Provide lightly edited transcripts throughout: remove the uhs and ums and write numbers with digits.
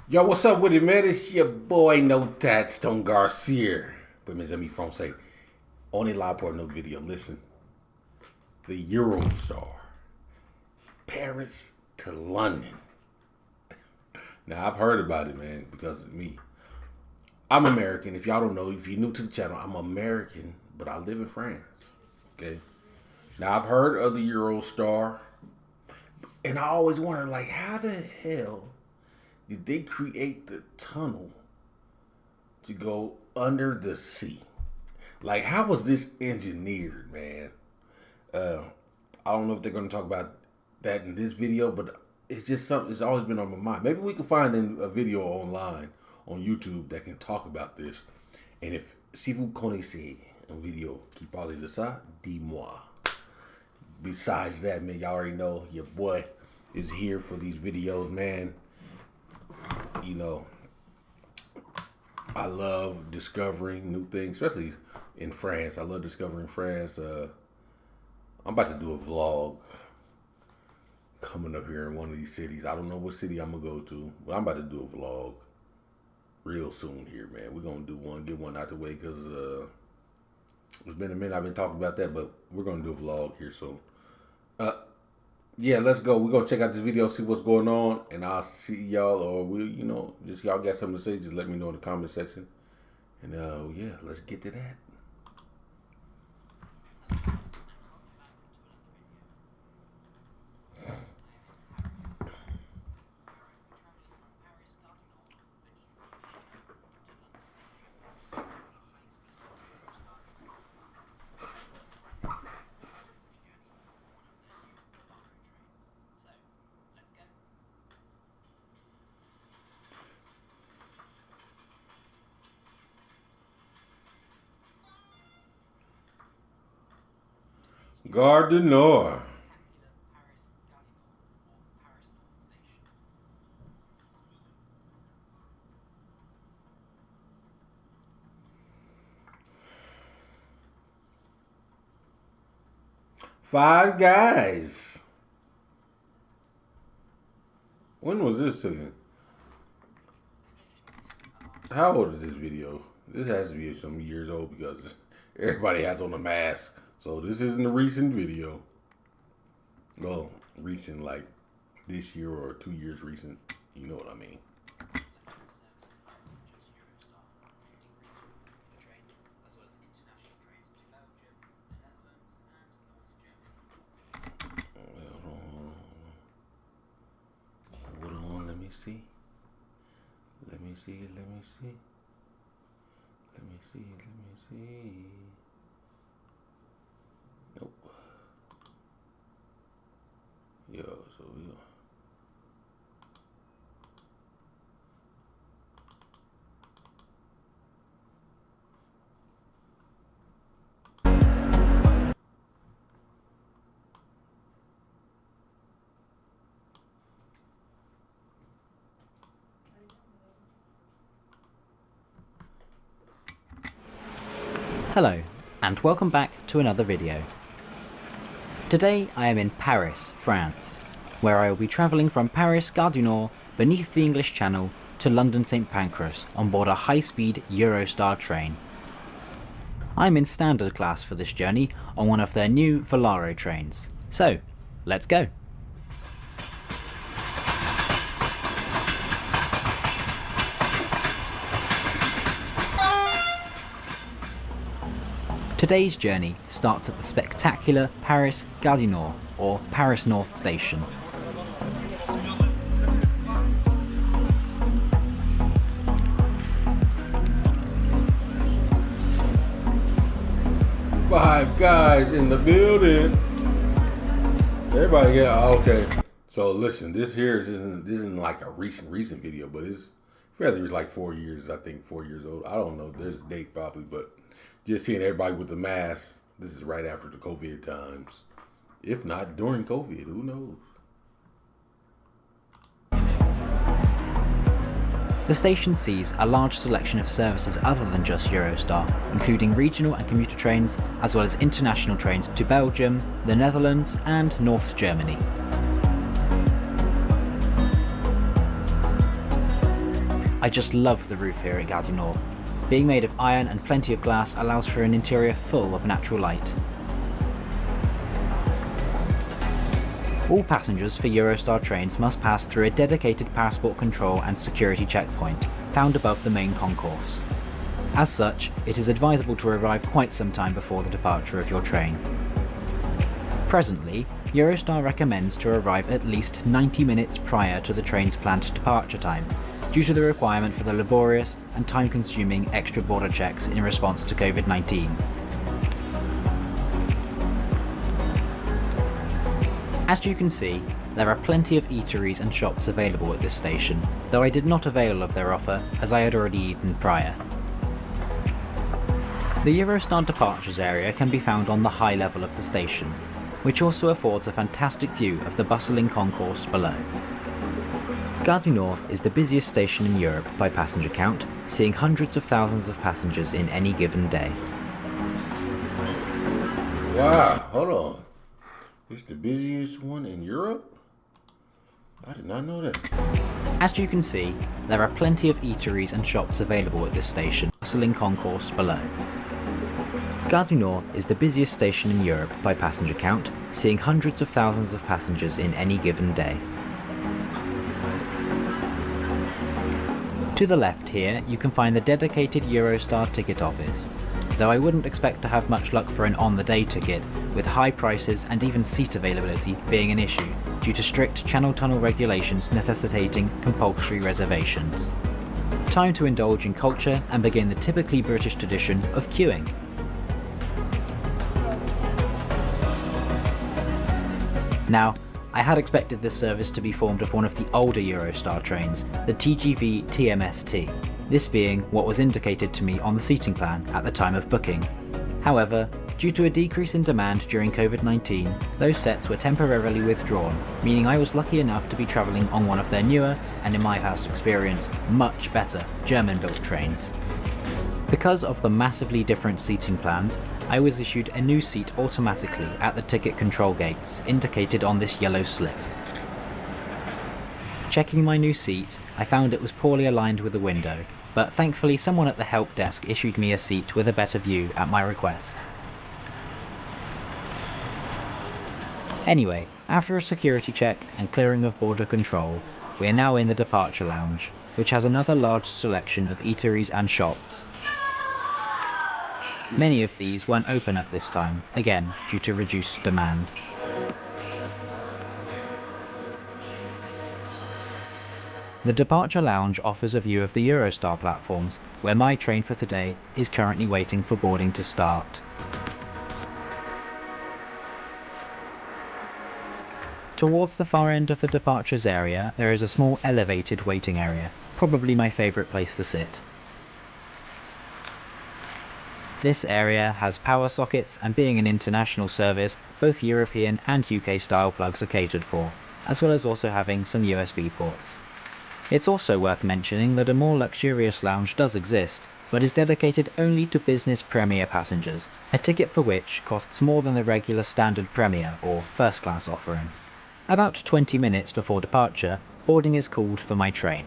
Yo, what's up with it, man? It's your boy notattscontact here. But mes amis français, on est là pour no video. Listen, the Eurostar, Paris to London. Now I've heard about it, man, because of me. I'm American. If y'all don't know, if you're new to the channel, I'm American, but I live in France. Okay. Now I've heard of the Eurostar, and I always wondered, like, how the hell did they create the tunnel to go under the sea? Like, how was this engineered, man? I don't know if they're going to talk about that in this video, but it's just something that's always been on my mind. Maybe we can find a video online on YouTube that can talk about this. And si vous connaissez un vidéo qui parle de ça, dis-moi. Besides that, man, y'all already know your boy is here for these videos, man. You know, I love discovering new things, especially in France. I love discovering France. I'm about to do a vlog coming up here in one of these cities. I don't know what city I'm gonna go to, but I'm about to do a vlog real soon here, man. We're gonna do one, get one out the way, because it's been a minute I've been talking about that, but we're gonna do a vlog here soon. Yeah, let's go. We're gonna check out this video, see what's going on, and I'll see y'all, or just y'all got something to say, just let me know in the comment section. And yeah, let's get to that. Gare du Nord. Five Guys. When was this taken? How old is this video? This has to be some years old because everybody has on a mask. So this isn't a recent video. Well, recent like this year or 2 years recent. You know what I mean. Hold on, let me see. Let me see. Nope. Yo, so we go. Hello, and welcome back to another video. Today I am in Paris, France, where I will be travelling from Paris Gare du Nord beneath the English Channel to London St Pancras on board a high-speed Eurostar train. I am in standard class for this journey on one of their new Volaro trains. So, let's go! Today's journey starts at the spectacular Paris Gare du Nord, or Paris North Station. Five Guys in the building. Everybody get okay. So listen, this isn't like a recent video, but it's fairly like 4 years. I think 4 years old. I don't know. There's a date probably, but just seeing everybody with the mask. This is right after the COVID times. If not during COVID, who knows? The station sees a large selection of services other than just Eurostar, including regional and commuter trains, as well as international trains to Belgium, the Netherlands and North Germany. I just love the roof here at Gare du Nord. Being made of iron and plenty of glass allows for an interior full of natural light. All passengers for Eurostar trains must pass through a dedicated passport control and security checkpoint, found above the main concourse. As such, it is advisable to arrive quite some time before the departure of your train. Presently, Eurostar recommends to arrive at least 90 minutes prior to the train's planned departure time, due to the requirement for the laborious and time-consuming extra border checks in response to COVID-19. As you can see, there are plenty of eateries and shops available at this station, though I did not avail of their offer as I had already eaten prior. The Eurostar departures area can be found on the high level of the station, which also affords a fantastic view of the bustling concourse below. Gare du Nord is the busiest station in Europe by passenger count, seeing hundreds of thousands of passengers in any given day. Wow, hold on. It's the busiest one in Europe? I did not know that. As you can see, there are plenty of eateries and shops available at this station, bustling concourse below. Gare du Nord is the busiest station in Europe by passenger count, seeing hundreds of thousands of passengers in any given day. To the left here, you can find the dedicated Eurostar ticket office, though I wouldn't expect to have much luck for an on-the-day ticket, with high prices and even seat availability being an issue, due to strict Channel Tunnel regulations necessitating compulsory reservations. Time to indulge in culture and begin the typically British tradition of queuing. Now, I had expected this service to be formed of one of the older Eurostar trains, the TGV TMST, this being what was indicated to me on the seating plan at the time of booking. However, due to a decrease in demand during COVID-19, those sets were temporarily withdrawn, meaning I was lucky enough to be travelling on one of their newer, and in my past experience, much better German-built trains. Because of the massively different seating plans, I was issued a new seat automatically at the ticket control gates, indicated on this yellow slip. Checking my new seat, I found it was poorly aligned with the window, but thankfully someone at the help desk issued me a seat with a better view at my request. Anyway, after a security check and clearing of border control, we are now in the departure lounge, which has another large selection of eateries and shops. Many of these weren't open at this time, again due to reduced demand. The departure lounge offers a view of the Eurostar platforms, where my train for today is currently waiting for boarding to start. Towards the far end of the departures area, there is a small elevated waiting area, probably my favourite place to sit. This area has power sockets, and being an international service, both European and UK style plugs are catered for, as well as also having some USB ports. It's also worth mentioning that a more luxurious lounge does exist, but is dedicated only to business Premier passengers, a ticket for which costs more than the regular standard Premier or first class offering. About 20 minutes before departure, boarding is called for my train.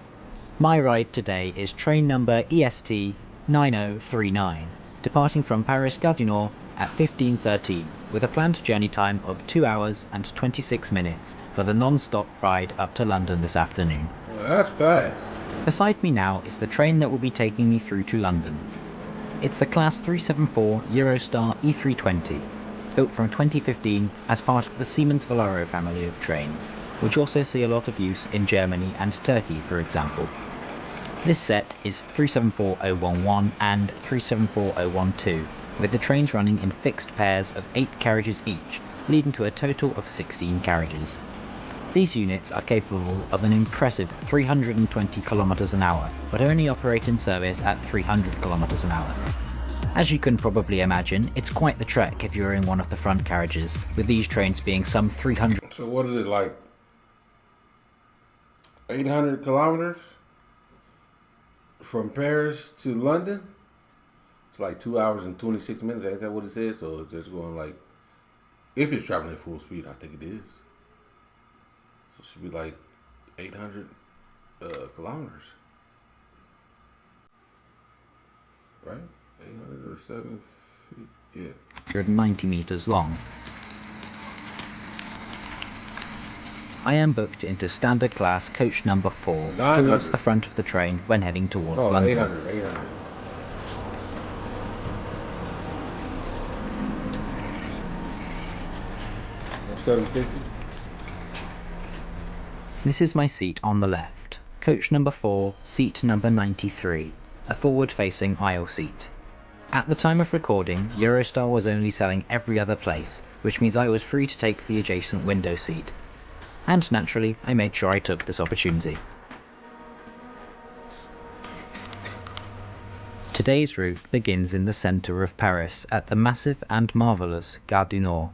My ride today is train number EST 9039, departing from Paris Gare du Nord at 15:13, with a planned journey time of 2 hours and 26 minutes for the non-stop ride up to London this afternoon. Well, that's fast. Beside me now is the train that will be taking me through to London. It's a Class 374 Eurostar E320, built from 2015 as part of the Siemens Velaro family of trains, which also see a lot of use in Germany and Turkey, for example. This set is 374011 and 374012, with the trains running in fixed pairs of 8 carriages each, leading to a total of 16 carriages. These units are capable of an impressive 320 km an hour, but only operate in service at 300 km an hour. As you can probably imagine, it's quite the trek if you're in one of the front carriages, with these trains being some 300. So what is it, like 800 kilometers from Paris to London? It's like 2 hours and 26 minutes. Ain't that what it says? So it's just going like, if it's traveling at full speed, I think it is. So it should be like 800 kilometers. right? 800 or 7 feet, yeah. 190 meters long. I am booked into standard class coach number 4 towards the front of the train when heading towards London. 800. 750. This is my seat on the left, coach number 4, seat number 93, a forward-facing aisle seat. At the time of recording, Eurostar was only selling every other place, which means I was free to take the adjacent window seat. And naturally, I made sure I took this opportunity. Today's route begins in the centre of Paris at the massive and marvellous Gare du Nord.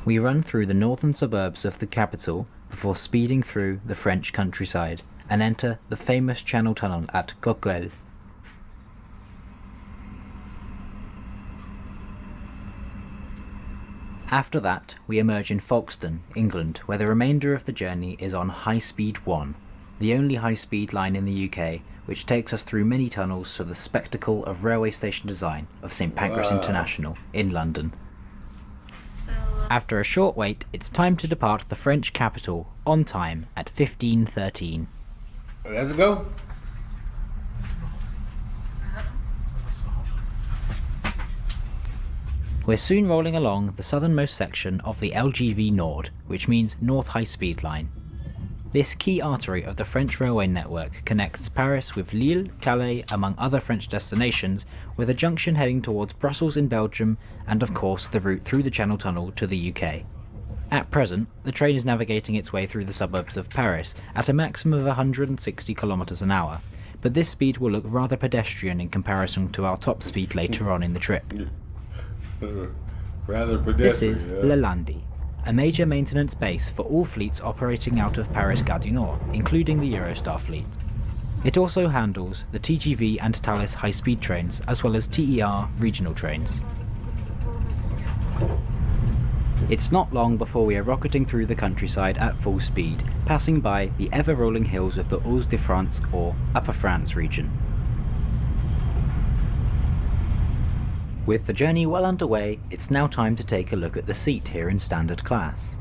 We run through the northern suburbs of the capital before speeding through the French countryside and enter the famous Channel Tunnel at Coquelles. After that, we emerge in Folkestone, England, where the remainder of the journey is on High Speed 1, the only high-speed line in the UK, which takes us through many tunnels to the spectacle of railway station design of St Pancras International in London. After a short wait, it's time to depart the French capital on time at 15:13. Let's go. We're soon rolling along the southernmost section of the LGV Nord, which means North High Speed Line. This key artery of the French railway network connects Paris with Lille, Calais, among other French destinations, with a junction heading towards Brussels in Belgium, and of course the route through the Channel Tunnel to the UK. At present, the train is navigating its way through the suburbs of Paris at a maximum of 160 km an hour, but this speed will look rather pedestrian in comparison to our top speed later on in the trip. Rather pedestrian. This is Le Landy, a major maintenance base for all fleets operating out of Paris Gare du Nord, including the Eurostar fleet. It also handles the TGV and Thalys high-speed trains, as well as TER regional trains. It's not long before we are rocketing through the countryside at full speed, passing by the ever-rolling hills of the Hauts-de-France or Upper France region. With the journey well underway, it's now time to take a look at the seat here in standard class.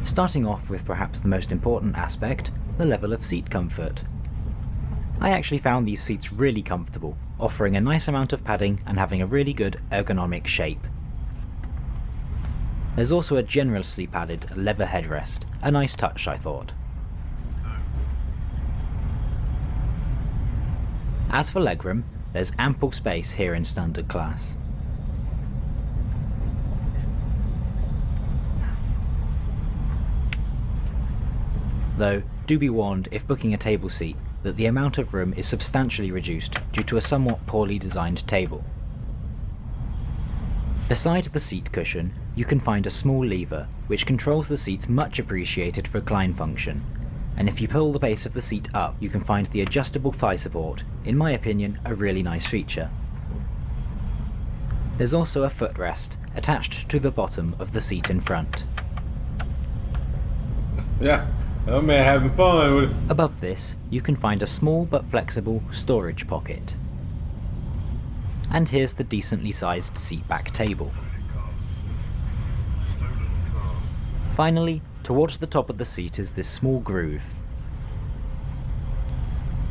Starting off with perhaps the most important aspect, the level of seat comfort. I actually found these seats really comfortable, offering a nice amount of padding and having a really good ergonomic shape. There's also a generously padded leather headrest, a nice touch I thought. As for legroom, there's ample space here in standard class. Though, do be warned if booking a table seat that the amount of room is substantially reduced due to a somewhat poorly designed table. Beside the seat cushion, you can find a small lever which controls the seat's much appreciated recline function, and if you pull the base of the seat up, you can find the adjustable thigh support, in my opinion a really nice feature. There's also a footrest attached to the bottom of the seat in front. Yeah, that man having fun with it. Above this, you can find a small but flexible storage pocket. And here's the decently sized seatback table. Finally, towards the top of the seat is this small groove.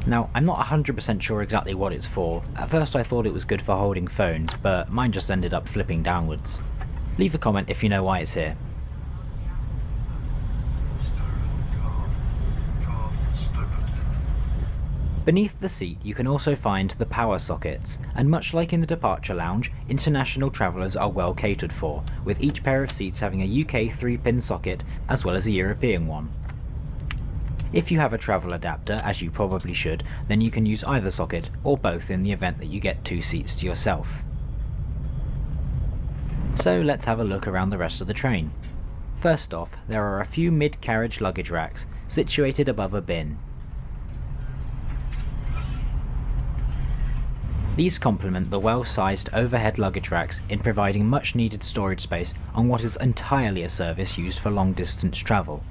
Now, I'm not 100% sure exactly what it's for. At first I thought it was good for holding phones, but mine just ended up flipping downwards. Leave a comment if you know why it's here. Beneath the seat you can also find the power sockets, and much like in the departure lounge, international travellers are well catered for, with each pair of seats having a UK 3-pin socket as well as a European one. If you have a travel adapter, as you probably should, then you can use either socket, or both in the event that you get 2 seats to yourself. So let's have a look around the rest of the train. First off, there are a few mid-carriage luggage racks situated above a bin. These complement the well-sized overhead luggage racks in providing much needed storage space on what is entirely a service used for long-distance travel.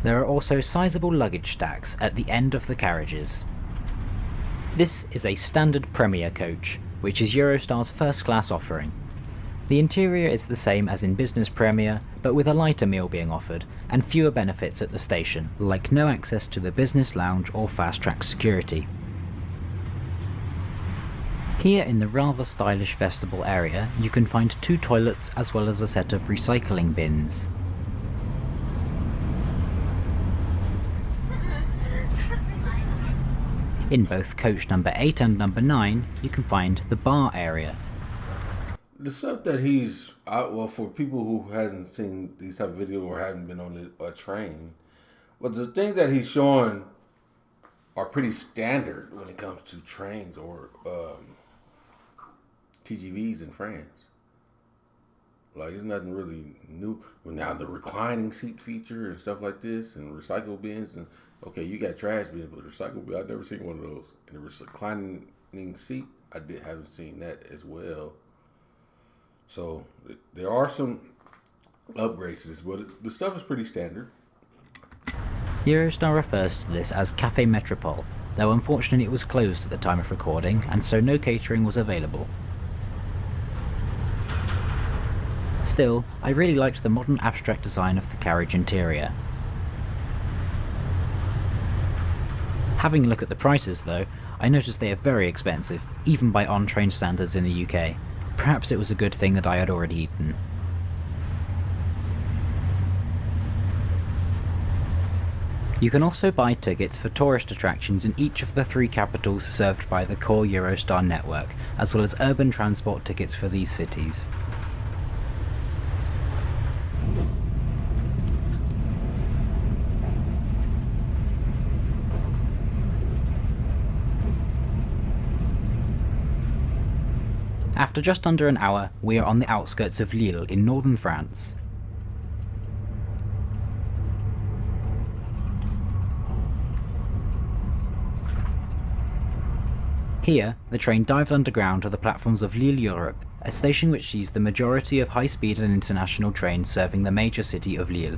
There are also sizable luggage stacks at the end of the carriages. This is a standard Premier coach, which is Eurostar's first-class offering. The interior is the same as in Business Premier, but with a lighter meal being offered, and fewer benefits at the station, like no access to the business lounge or fast-track security. Here in the rather stylish vestibule area, you can find 2 toilets as well as a set of recycling bins. In both coach number 8 and number 9, you can find the bar area. The stuff that he's well, for people who hasn't seen these type of videos or haven't been on a train, but the things that he's showing are pretty standard when it comes to trains or TGVs in France. Like, there's nothing really new. Well, now the reclining seat feature and stuff like this, and recycle bins, and okay, you got trash bins, but recycle bins, I've never seen one of those. And the reclining seat, haven't seen that as well. So there are some upgrades to this, but the stuff is pretty standard. Eurostar refers to this as Café Métropole, though unfortunately it was closed at the time of recording, and so no catering was available. Still, I really liked the modern abstract design of the carriage interior. Having a look at the prices though, I noticed they are very expensive, even by on-train standards in the UK. Perhaps it was a good thing that I had already eaten. You can also buy tickets for tourist attractions in each of the 3 capitals served by the core Eurostar network, as well as urban transport tickets for these cities. After just under an hour, we are on the outskirts of Lille in northern France. Here, the train dived underground to the platforms of Lille Europe, a station which sees the majority of high-speed and international trains serving the major city of Lille.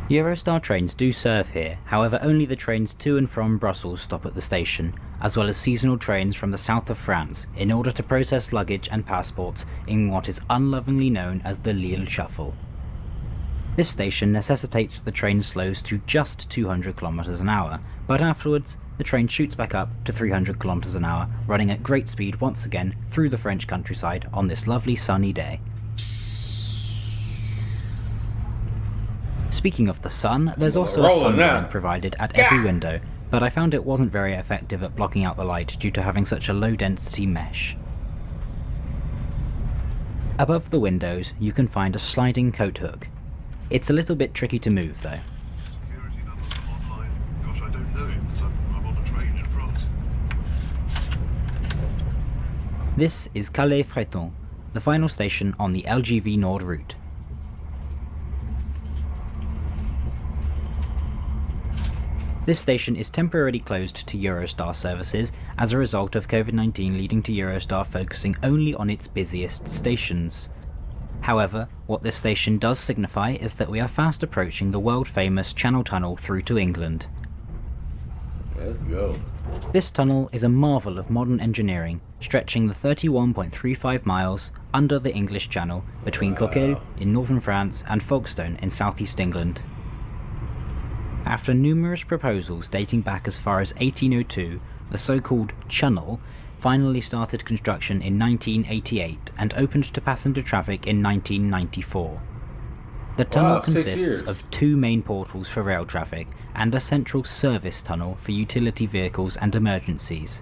Eurostar trains do serve here, however only the trains to and from Brussels stop at the station, as well as seasonal trains from the south of France, in order to process luggage and passports in what is unlovingly known as the Lille Shuffle. This station necessitates the train slows to just 200 km an hour, but afterwards, the train shoots back up to 300 km an hour, running at great speed once again through the French countryside on this lovely sunny day. Speaking of the sun, there's also a sunblind provided at every window, but I found it wasn't very effective at blocking out the light due to having such a low density mesh. Above the windows, you can find a sliding coat hook. It's a little bit tricky to move though. Security numbers come online. Gosh, I don't know it because I'm on a train in France. This is Calais-Freton, the final station on the LGV Nord route. This station is temporarily closed to Eurostar services as a result of COVID-19 leading to Eurostar focusing only on its busiest stations. However, what this station does signify is that we are fast approaching the world-famous Channel Tunnel through to England. Let's go. This tunnel is a marvel of modern engineering, stretching the 31.35 miles under the English Channel between Coquelles in northern France and Folkestone in southeast England. After numerous proposals dating back as far as 1802, the so-called Channel finally started construction in 1988 and opened to passenger traffic in 1994. The tunnel consists of 2 main portals for rail traffic and a central service tunnel for utility vehicles and emergencies.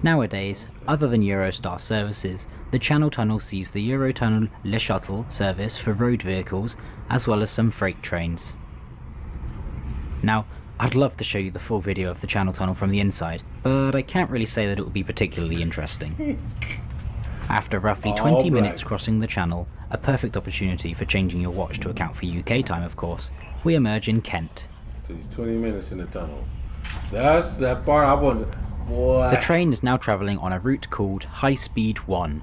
Nowadays, other than Eurostar services, the Channel Tunnel sees the Eurotunnel Le Shuttle service for road vehicles as well as some freight trains. Now, I'd love to show you the full video of the Channel Tunnel from the inside, but I can't really say that it would be particularly interesting. After roughly 20 minutes crossing the channel, a perfect opportunity for changing your watch to account for UK time of course, we emerge in Kent. So you're 20 minutes in the tunnel. That's that part I wanted. Boy. The train is now travelling on a route called High Speed 1.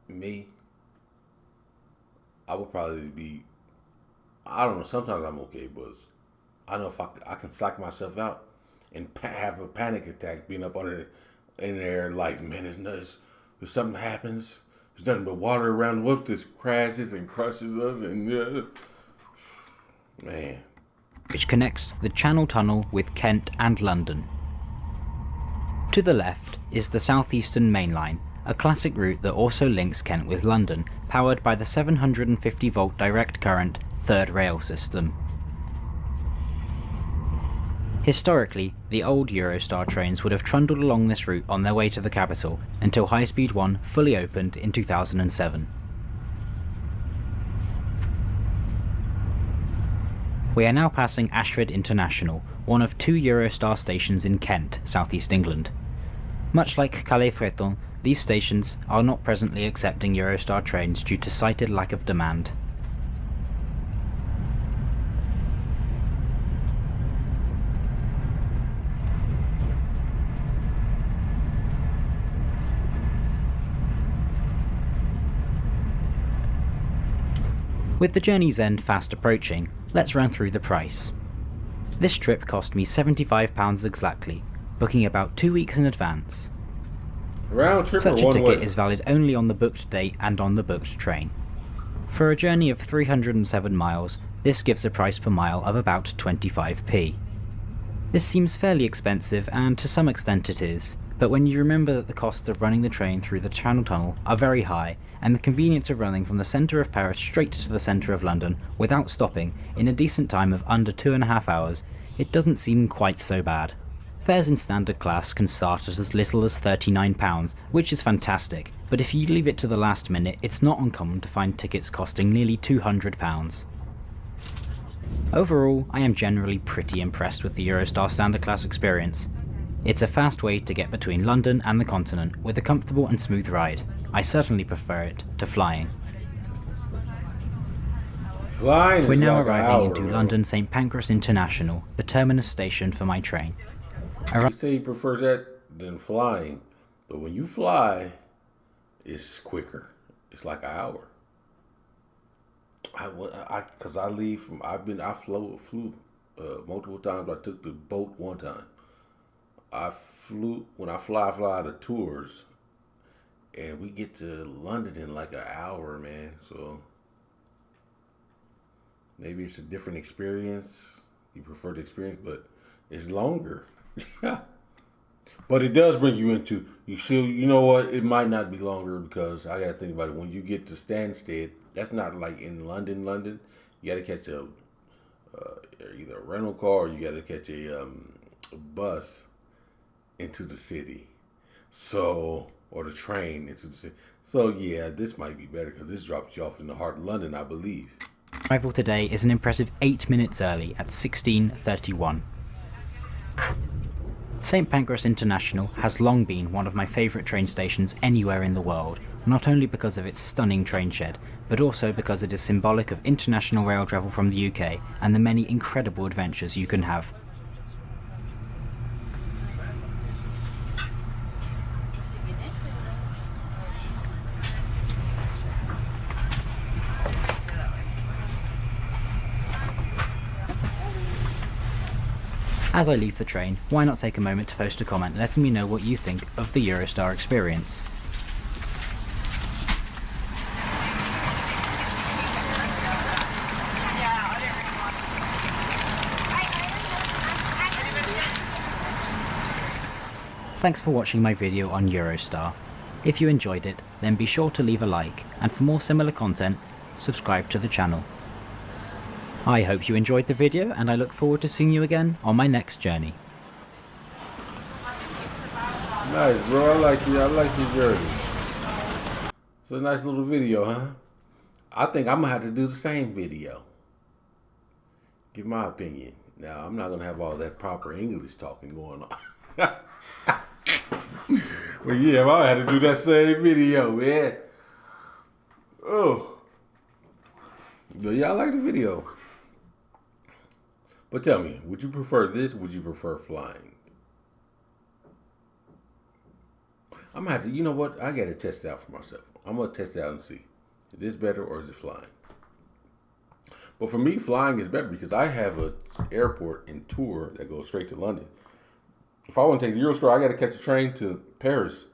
Me, I would probably be. I don't know. Sometimes I'm okay, but I know if I can psych myself out and have a panic attack being up under in there, like, man, it's nuts. If something happens, there's nothing but water around. What if this crashes and crushes us? And man, which connects the Channel Tunnel with Kent and London. To the left is the Southeastern Main Line, a classic route that also links Kent with London, powered by the 750 volt direct current third rail system. Historically, the old Eurostar trains would have trundled along this route on their way to the capital until High Speed 1 fully opened in 2007. We are now passing Ashford International, one of 2 Eurostar stations in Kent, southeast England. Much like Calais-Freton, these stations are not presently accepting Eurostar trains due to cited lack of demand. With the journey's end fast approaching, let's run through the price. This trip cost me £75 exactly, booking about 2 weeks in advance. round trip Such or a one ticket way? is valid only on the booked date and on the booked train. For a journey of 307 miles, this gives a price per mile of about 25p. This seems fairly expensive, and to some extent it is, but when you remember that the costs of running the train through the Channel Tunnel are very high, and the convenience of running from the centre of Paris straight to the centre of London without stopping in a decent time of under 2.5 hours, it doesn't seem quite so bad. Fares in standard class can start at as little as £39, which is fantastic, but if you leave it to the last minute, it's not uncommon to find tickets costing nearly £200. Overall, I am generally pretty impressed with the Eurostar standard class experience. It's a fast way to get between London and the continent with a comfortable and smooth ride. I certainly prefer it to flying. Flying We're is now like an arriving hour, into bro. London St Pancras International, the terminus station for my train. You say he prefers that than flying, but when you fly, it's quicker. It's like an hour. Cause I leave from I flew multiple times. I took the boat one time. When I fly out of tours, and we get to London in like an hour, man. So maybe it's a different experience. You prefer the experience, but it's longer. But it does bring you into you know what? It might not be longer because I gotta think about it. When you get to Stansted, that's not like in London. You gotta catch either a rental car or you gotta catch a bus into the city. So, or the train into the city. So yeah, this might be better because this drops you off in the heart of London, I believe. Arrival today is an impressive 8 minutes early at 16:31. St Pancras International has long been one of my favourite train stations anywhere in the world, not only because of its stunning train shed, but also because it is symbolic of international rail travel from the UK and the many incredible adventures you can have. As I leave the train, why not take a moment to post a comment letting me know what you think of the Eurostar experience. Thanks for watching my video on Eurostar. If you enjoyed it, then be sure to leave a like, and for more similar content, subscribe to the channel. I hope you enjoyed the video, and I look forward to seeing you again on my next journey. Nice, bro. I like your journey. It's a nice little video, huh? I think I'm gonna have to do the same video. Give my opinion. Now, I'm not gonna have all that proper English talking going on. But yeah, I had to do that same video, man. Oh. But yeah, I like the video. But tell me, would you prefer this? Would you prefer flying? I'm gonna have to. You know what? I gotta test it out for myself. I'm gonna test it out and see. Is this better or is it flying? But for me, flying is better because I have a airport and tour that goes straight to London. If I want to take the Eurostar, I got to catch a train to Paris,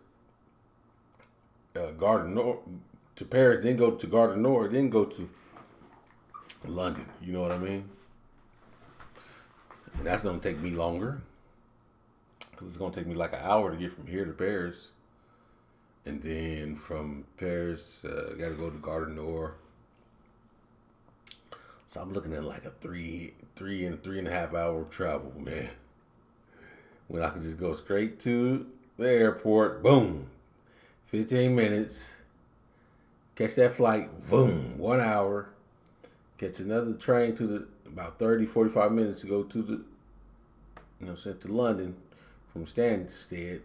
Gare du Nord, to Paris, then go to Gare du Nord, then go to London. You know what I mean? And that's going to take me longer because it's going to take me like an hour to get from here to Paris. And then from Paris, I got to go to Gare du Nord. So I'm looking at like a three and a half hour travel, man. When I could just go straight to the airport, boom, 15 minutes, catch that flight, boom, 1 hour, catch another train to the about 30, 45 minutes to go to the, to London from Stansted.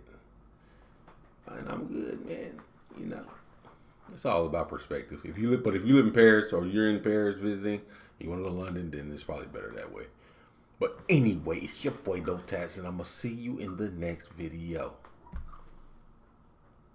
And I'm good, man. It's all about perspective. If you live in Paris or you're in Paris visiting, you want to go to London, then it's probably better that way. But anyway, it's your boy Notats, and I'm going to see you in the next video.